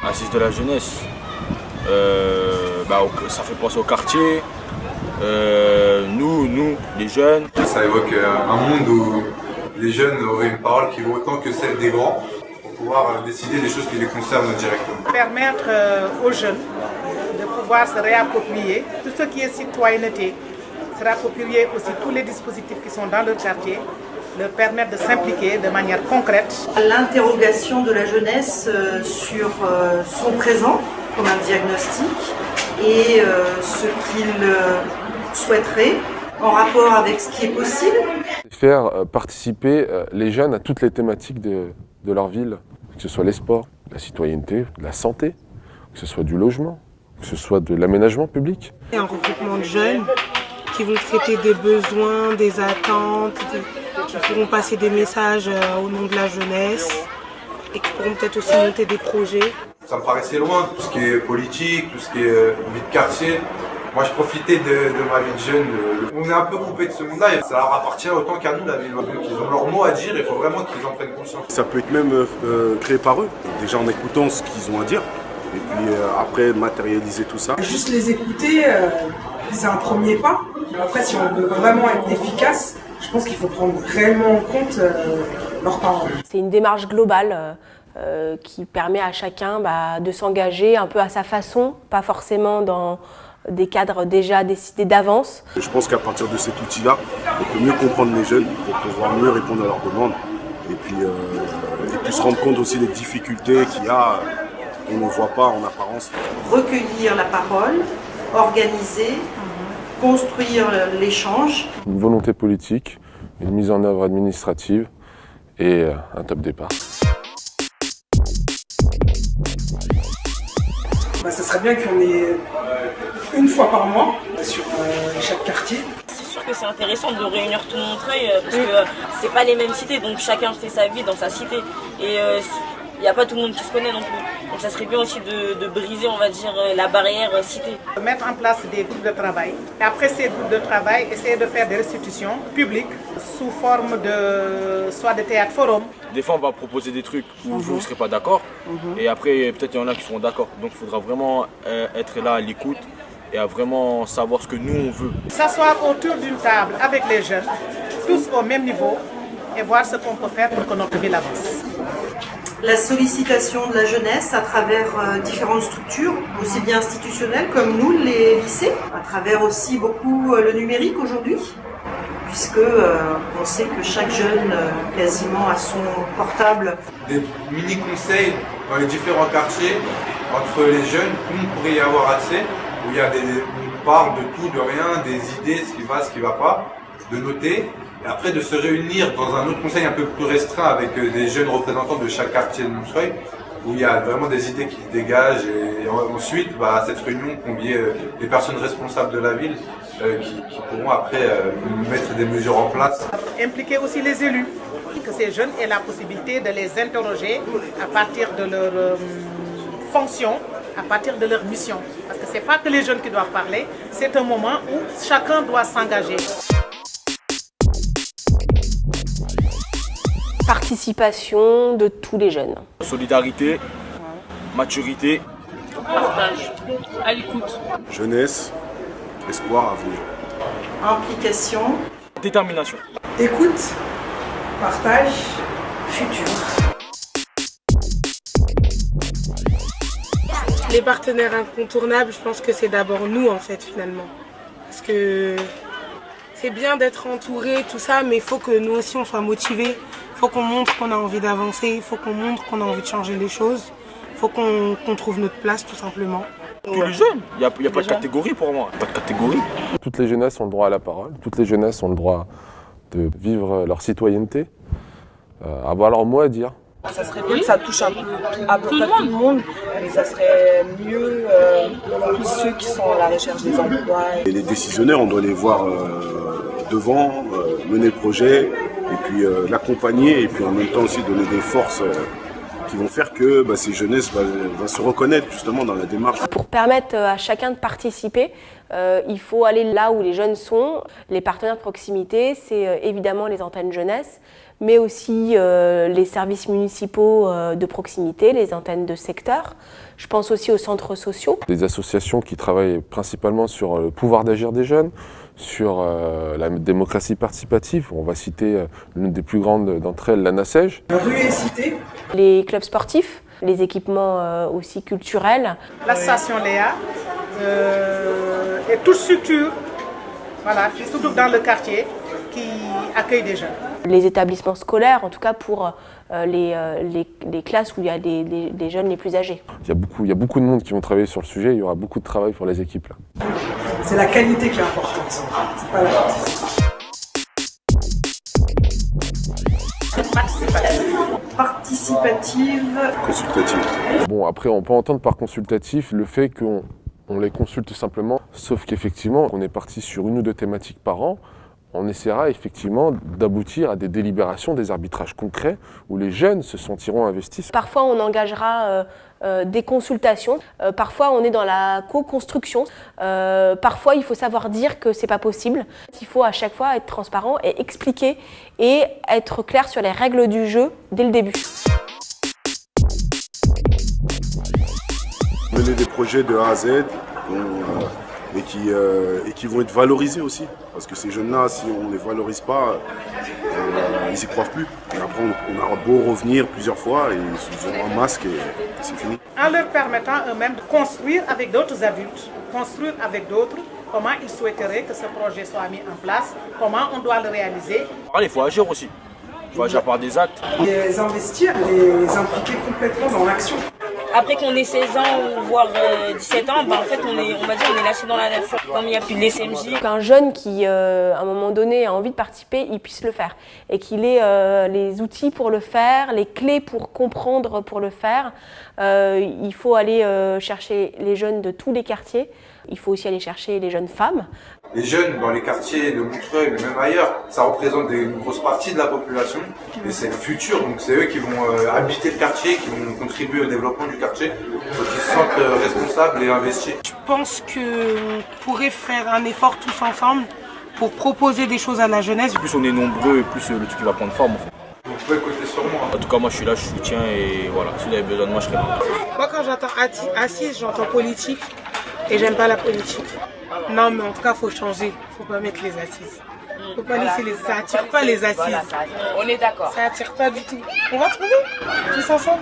Assise de la jeunesse, ça fait penser au quartier, nous, les jeunes. Ça évoque un monde où les jeunes auraient une parole qui vaut autant que celle des grands pour pouvoir décider des choses qui les concernent directement. Permettre aux jeunes de pouvoir se réapproprier tout ce qui est citoyenneté, se réapproprier aussi tous les dispositifs qui sont dans leur quartier, leur permettre de s'impliquer de manière concrète. L'interrogation de la jeunesse sur son présent comme un diagnostic et ce qu'il souhaiterait en rapport avec ce qui est possible. Faire participer les jeunes à toutes les thématiques de leur ville, que ce soit les sports, la citoyenneté, la santé, que ce soit du logement, que ce soit de l'aménagement public. Un regroupement de jeunes qui vont traiter des besoins, des attentes, qui pourront passer des messages au nom de la jeunesse et qui pourront peut-être aussi monter des projets. Ça me paraissait loin, tout ce qui est politique, tout ce qui est vie de quartier. Moi, je profitais de ma vie de jeune. On est un peu coupé de ce monde-là et ça leur appartient autant qu'à nous, la ville. Donc, ils ont leur mot à dire, il faut vraiment qu'ils en prennent conscience. Ça peut être même créé par eux, déjà en écoutant ce qu'ils ont à dire, et puis après matérialiser tout ça. Juste les écouter, c'est un premier pas. Après, si on veut vraiment être efficace, je pense qu'il faut prendre réellement en compte leurs paroles. C'est une démarche globale qui permet à chacun de s'engager un peu à sa façon, pas forcément dans des cadres déjà décidés d'avance. Je pense qu'à partir de cet outil-là, on peut mieux comprendre les jeunes pour pouvoir mieux répondre à leurs demandes et puis se rendre compte aussi des difficultés qu'il y a qu'on ne voit pas en apparence. Recueillir la parole, organiser, construire l'échange. Une volonté politique, une mise en œuvre administrative et un top départ. Ça serait bien qu'on ait une fois par mois sur chaque quartier. C'est sûr que c'est intéressant de réunir tout Montreuil parce que c'est pas les mêmes cités, donc chacun fait sa vie dans sa cité. Et il n'y a pas tout le monde qui se connaît non plus. Donc ça serait bien aussi de briser, on va dire, la barrière cité. Mettre en place des groupes de travail. Et après ces groupes de travail, essayer de faire des restitutions publiques sous forme soit de théâtre forum. Des fois, on va proposer des trucs où vous ne serez pas d'accord. Et après, peut-être il y en a qui seront d'accord. Donc il faudra vraiment être là à l'écoute et à vraiment savoir ce que nous, on veut. S'asseoir autour d'une table avec les jeunes, tous au même niveau, et voir ce qu'on peut faire pour que notre ville avance. La sollicitation de la jeunesse à travers différentes structures, aussi bien institutionnelles comme nous, les lycées, à travers aussi beaucoup le numérique aujourd'hui, puisque on sait que chaque jeune quasiment a son portable. Des mini-conseils dans les différents quartiers entre les jeunes, où on pourrait y avoir accès, où il y a on parle de tout, de rien, des idées, ce qui va, ce qui ne va pas, de noter. Et après de se réunir dans un autre conseil un peu plus restreint avec des jeunes représentants de chaque quartier de Montreuil, où il y a vraiment des idées qui se dégagent et ensuite à cette réunion convier les personnes responsables de la ville qui pourront après mettre des mesures en place. Impliquer aussi les élus, que ces jeunes aient la possibilité de les interroger à partir de leur fonction, à partir de leur mission. Parce que ce n'est pas que les jeunes qui doivent parler, c'est un moment où chacun doit s'engager. Participation de tous les jeunes. Solidarité, maturité. Partage, à l'écoute. Jeunesse, espoir, avenir. Implication. Détermination. Écoute, partage, futur. Les partenaires incontournables, je pense que c'est d'abord nous en fait finalement. Parce que c'est bien d'être entouré, tout ça, mais il faut que nous aussi on soit motivés. Il faut qu'on montre qu'on a envie d'avancer, il faut qu'on montre qu'on a envie de changer les choses. Il faut qu'on trouve notre place tout simplement. Tous les jeunes, il n'y a pas de catégorie pour moi, pas de catégorie. Toutes les jeunesses ont le droit à la parole, toutes les jeunesses ont le droit de vivre leur citoyenneté, avoir leur mot à dire. Ça serait bien que ça touche un peu à peu près tout le monde, mais ça serait mieux pour ceux qui sont à la recherche des emplois. Et les décisionnaires, on doit les voir devant, mener le projet, et puis l'accompagner, et puis en même temps aussi donner des forces qui vont faire que ces jeunesses vont se reconnaître justement dans la démarche. Pour permettre à chacun de participer, il faut aller là où les jeunes sont. Les partenaires de proximité, c'est évidemment les antennes jeunesse, mais aussi les services municipaux de proximité, les antennes de secteur. Je pense aussi aux centres sociaux. Des associations qui travaillent principalement sur le pouvoir d'agir des jeunes, sur la démocratie participative. On va citer l'une des plus grandes d'entre elles, la NACEJ. Rue et cité. Les clubs sportifs, les équipements aussi culturels. L'association Léa et toute structure qui se trouve dans le quartier qui accueille des jeunes. Les établissements scolaires, en tout cas pour les classes où il y a des jeunes les plus âgés. Il y a beaucoup de monde qui vont travailler sur le sujet, il y aura beaucoup de travail pour les équipes là. C'est la qualité qui est importante, c'est pas la quantité. Participative. Consultative. Bon, après, on peut entendre par consultatif le fait qu'on les consulte simplement, sauf qu'effectivement, on est parti sur 1 ou 2 thématiques par an. On essaiera effectivement d'aboutir à des délibérations, des arbitrages concrets où les jeunes se sentiront investis. Parfois, on engagera des consultations. Parfois, on est dans la co-construction. Parfois, il faut savoir dire que c'est pas possible. Il faut à chaque fois être transparent et expliquer et être clair sur les règles du jeu dès le début. Mener des projets de A à Z et qui vont être valorisés aussi. Parce que ces jeunes-là, si on ne les valorise pas, ils n'y croient plus. Et après, on aura beau revenir plusieurs fois et ils auront un masque et c'est fini. En leur permettant eux-mêmes de construire avec d'autres adultes, construire avec d'autres, comment ils souhaiteraient que ce projet soit mis en place, comment on doit le réaliser. Il faut agir aussi. Il faut agir par des actes. Les investir, les impliquer complètement dans l'action. Après qu'on ait 16 ans, voire 17 ans, en fait, on va dire on est lâché dans la nature. Comme il n'y a plus de SMJ. Qu'un jeune qui, à un moment donné, a envie de participer, il puisse le faire. Et qu'il ait les outils pour le faire, les clés pour comprendre pour le faire. Il faut aller chercher les jeunes de tous les quartiers. Il faut aussi aller chercher les jeunes femmes. Les jeunes dans les quartiers de Montreuil, mais même ailleurs, ça représente une grosse partie de la population. Et c'est le futur, donc c'est eux qui vont habiter le quartier, qui vont contribuer au développement du quartier. Donc ils se sentent responsables et investis. Je pense qu'on pourrait faire un effort tous ensemble pour proposer des choses à la jeunesse. Plus on est nombreux, plus le truc va prendre forme. Vous pouvez compter sur moi. En tout cas, moi je suis là, je soutiens et voilà, si vous avez besoin de moi, je serai là. Moi, quand j'entends assise, j'entends politique et j'aime pas la politique. Non, mais en tout cas, faut changer. Faut pas mettre les assises. Faut pas laisser ça attire pas les assises. On est d'accord. Ça attire pas du tout. On va trouver tous ensemble.